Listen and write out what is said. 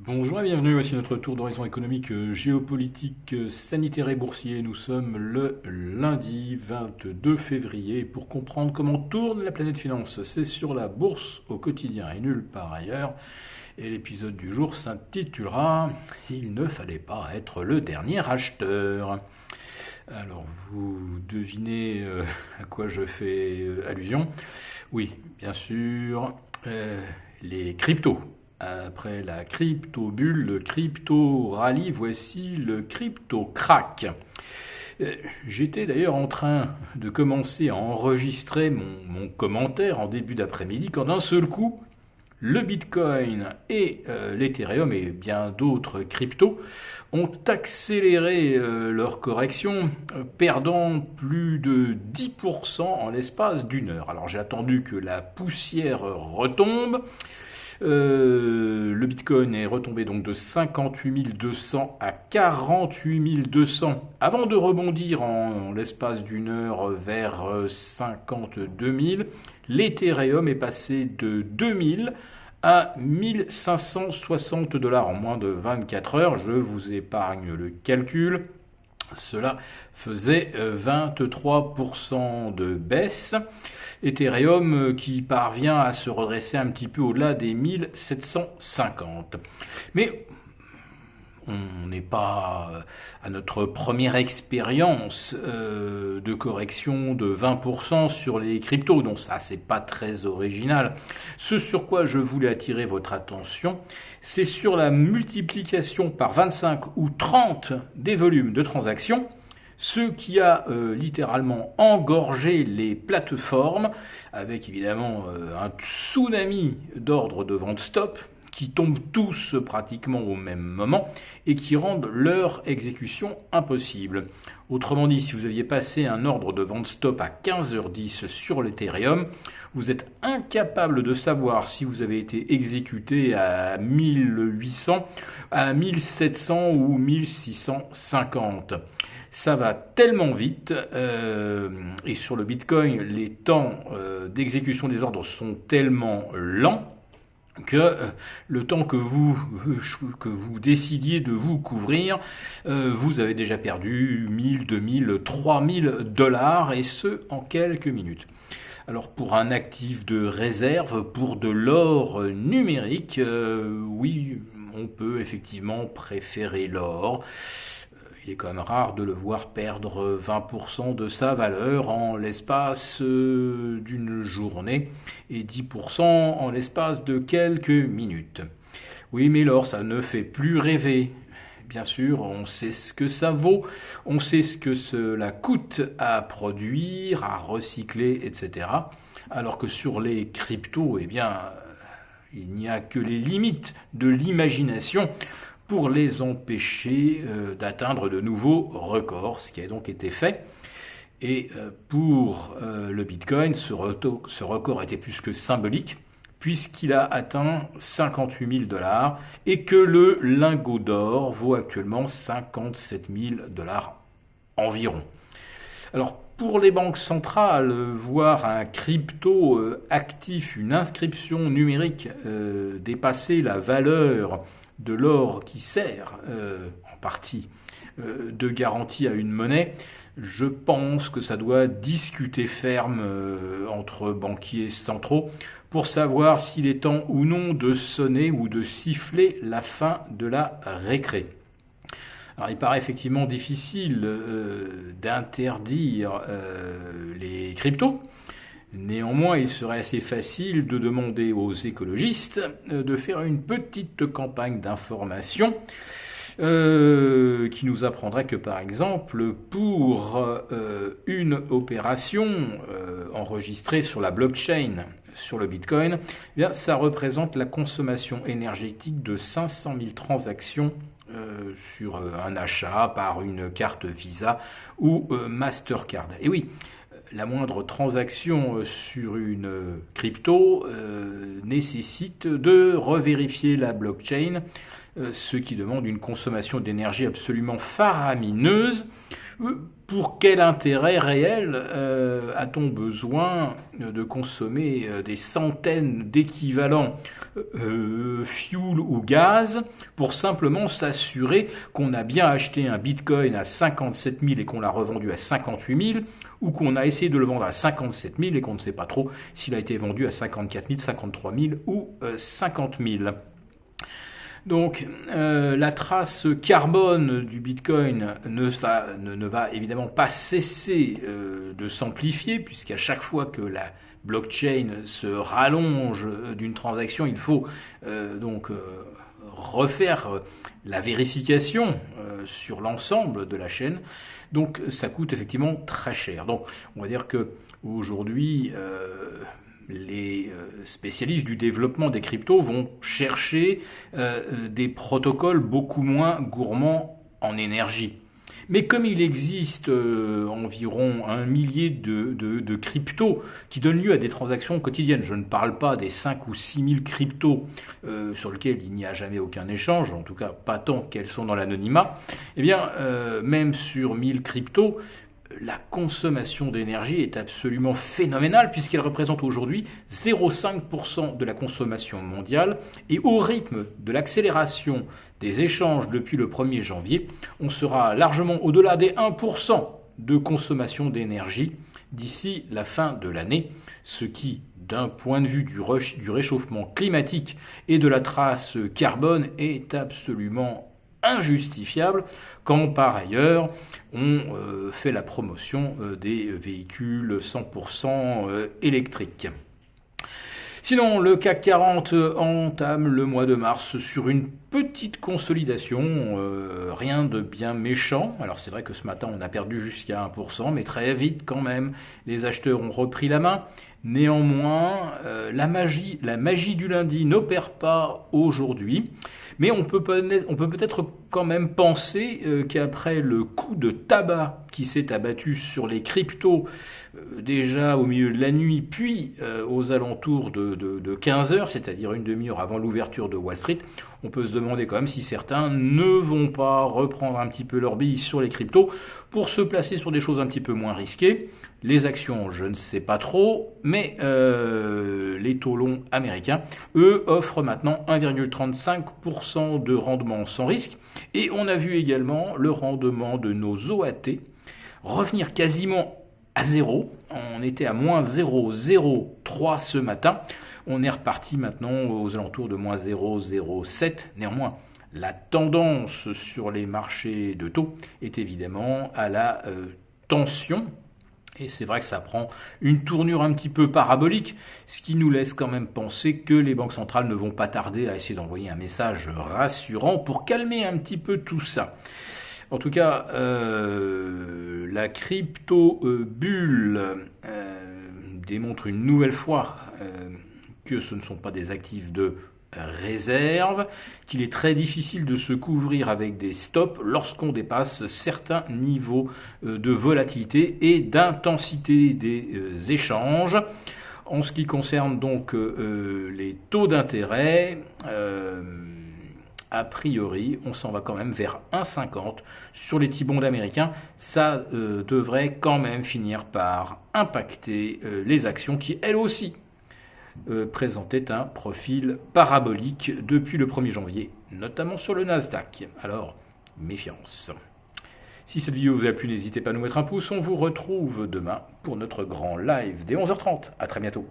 Bonjour et bienvenue, voici notre tour d'horizon économique, géopolitique, sanitaire et boursier. Nous sommes le lundi 22 février pour comprendre comment tourne la planète finance. C'est sur la bourse au quotidien et nulle part ailleurs. Et l'épisode du jour s'intitulera « Il ne fallait pas être le dernier acheteur ». Alors vous devinez à quoi je fais allusion. Oui, bien sûr, les cryptos. Après la crypto-bulle, le crypto-rallye, voici le crypto-crack. J'étais d'ailleurs en train de commencer à enregistrer mon commentaire en début d'après-midi quand d'un seul coup, le Bitcoin et l'Ethereum et bien d'autres cryptos ont accéléré leur correction, perdant plus de 10% en l'espace d'une heure. Alors j'ai attendu que la poussière retombe. Le Bitcoin est retombé donc de 58 200 à 48 200 avant de rebondir en l'espace d'une heure vers 52 000. L'Ethereum est passé de 2000 à 1560 $ en moins de 24 heures. Je vous épargne le calcul. Cela faisait 23% de baisse. Ethereum qui parvient à se redresser un petit peu au-delà des 1750. Mais on n'est pas à notre première expérience de correction de 20% sur les cryptos, donc ça c'est pas très original. Ce sur quoi je voulais attirer votre attention, c'est sur la multiplication par 25 ou 30 des volumes de transactions, ce qui a littéralement engorgé les plateformes, avec évidemment un tsunami d'ordres de vente stop, qui tombent tous pratiquement au même moment et qui rendent leur exécution impossible. Autrement dit, si vous aviez passé un ordre de vente stop à 15h10 sur l'Ethereum, vous êtes incapable de savoir si vous avez été exécuté à 1800, à 1700 ou 1650. Ça va tellement vite et sur le Bitcoin, les temps d'exécution des ordres sont tellement lents que le temps que vous décidiez de vous couvrir, vous avez déjà perdu 1000, 2000, 3000 $, et ce en quelques minutes. Alors pour un actif de réserve, pour de l'or numérique, oui, on peut effectivement préférer l'or. Il est quand même rare de le voir perdre 20% de sa valeur en l'espace d'une journée et 10% en l'espace de quelques minutes. Oui, mais l'or, ça ne fait plus rêver. Bien sûr, on sait ce que ça vaut, on sait ce que cela coûte à produire, à recycler, etc. Alors que sur les cryptos, eh bien, il n'y a que les limites de l'imagination pour les empêcher d'atteindre de nouveaux records, ce qui a donc été fait. Et pour le Bitcoin, ce record était plus que symbolique, puisqu'il a atteint 58 000 $ et que le lingot d'or vaut actuellement 57 000 $ environ. Alors, pour les banques centrales, voir un crypto actif, une inscription numérique dépasser la valeur de l'or qui sert en partie de garantie à une monnaie, je pense que ça doit discuter ferme entre banquiers centraux pour savoir s'il est temps ou non de sonner ou de siffler la fin de la récré. Alors il paraît effectivement difficile d'interdire les cryptos. Néanmoins, il serait assez facile de demander aux écologistes de faire une petite campagne d'information qui nous apprendrait que, par exemple, pour une opération enregistrée sur la blockchain, sur le Bitcoin, eh bien, ça représente la consommation énergétique de 500 000 transactions sur un achat par une carte Visa ou Mastercard. Et oui, la moindre transaction sur une crypto nécessite de revérifier la blockchain, ce qui demande une consommation d'énergie absolument faramineuse Pour quel intérêt réel a-t-on besoin de consommer des centaines d'équivalents fuel ou gaz pour simplement s'assurer qu'on a bien acheté un bitcoin à 57 000 et qu'on l'a revendu à 58 000, ou qu'on a essayé de le vendre à 57 000 et qu'on ne sait pas trop s'il a été vendu à 54 000, 53 000 ou 50 000. Donc la trace carbone du Bitcoin ne va évidemment pas cesser de s'amplifier, puisqu'à chaque fois que la blockchain se rallonge d'une transaction, il faut donc refaire la vérification sur l'ensemble de la chaîne. Donc ça coûte effectivement très cher. Donc on va dire que aujourd'hui les spécialistes du développement des cryptos vont chercher des protocoles beaucoup moins gourmands en énergie. Mais comme il existe environ 1 millier de cryptos qui donnent lieu à des transactions quotidiennes, je ne parle pas des 5 ou 6 000 cryptos sur lesquels il n'y a jamais aucun échange, en tout cas pas tant qu'elles sont dans l'anonymat, eh bien même sur 1000 cryptos, la consommation d'énergie est absolument phénoménale puisqu'elle représente aujourd'hui 0,5% de la consommation mondiale, et au rythme de l'accélération des échanges depuis le 1er janvier, on sera largement au-delà des 1% de consommation d'énergie d'ici la fin de l'année, ce qui, d'un point de vue du réchauffement climatique et de la trace carbone, est absolument injustifiable quand par ailleurs on fait la promotion des véhicules 100% électriques. Sinon, le CAC 40 entame le mois de mars sur une petite consolidation, rien de bien méchant. Alors c'est vrai que ce matin on a perdu jusqu'à 1%, mais très vite quand même, les acheteurs ont repris la main. Néanmoins, la magie du lundi n'opère pas aujourd'hui. Mais on peut peut-être quand même penser qu'après le coup de tabac qui s'est abattu sur les cryptos déjà au milieu de la nuit, puis aux alentours de 15 heures, c'est-à-dire une demi-heure avant l'ouverture de Wall Street, on peut se demander quand même si certains ne vont pas reprendre un petit peu leur bille sur les cryptos pour se placer sur des choses un petit peu moins risquées. Les actions, je ne sais pas trop, mais les taux longs américains, eux, offrent maintenant 1,35% de rendement sans risque. Et on a vu également le rendement de nos OAT revenir quasiment à zéro. On était à moins 0,03 ce matin. On est reparti maintenant aux alentours de moins 0,07. Néanmoins, la tendance sur les marchés de taux est évidemment à la tension. Et c'est vrai que ça prend une tournure un petit peu parabolique, ce qui nous laisse quand même penser que les banques centrales ne vont pas tarder à essayer d'envoyer un message rassurant pour calmer un petit peu tout ça. En tout cas, la crypto-bulle démontre une nouvelle fois que ce ne sont pas des actifs de réserve, qu'il est très difficile de se couvrir avec des stops lorsqu'on dépasse certains niveaux de volatilité et d'intensité des échanges. En ce qui concerne donc les taux d'intérêt, a priori, on s'en va quand même vers 1,50 sur les T-bonds américains. Ça devrait quand même finir par impacter les actions qui, elles aussi, présentait un profil parabolique depuis le 1er janvier, notamment sur le Nasdaq. Alors, méfiance. Si cette vidéo vous a plu, n'hésitez pas à nous mettre un pouce. On vous retrouve demain pour notre grand live dès 11h30. À très bientôt.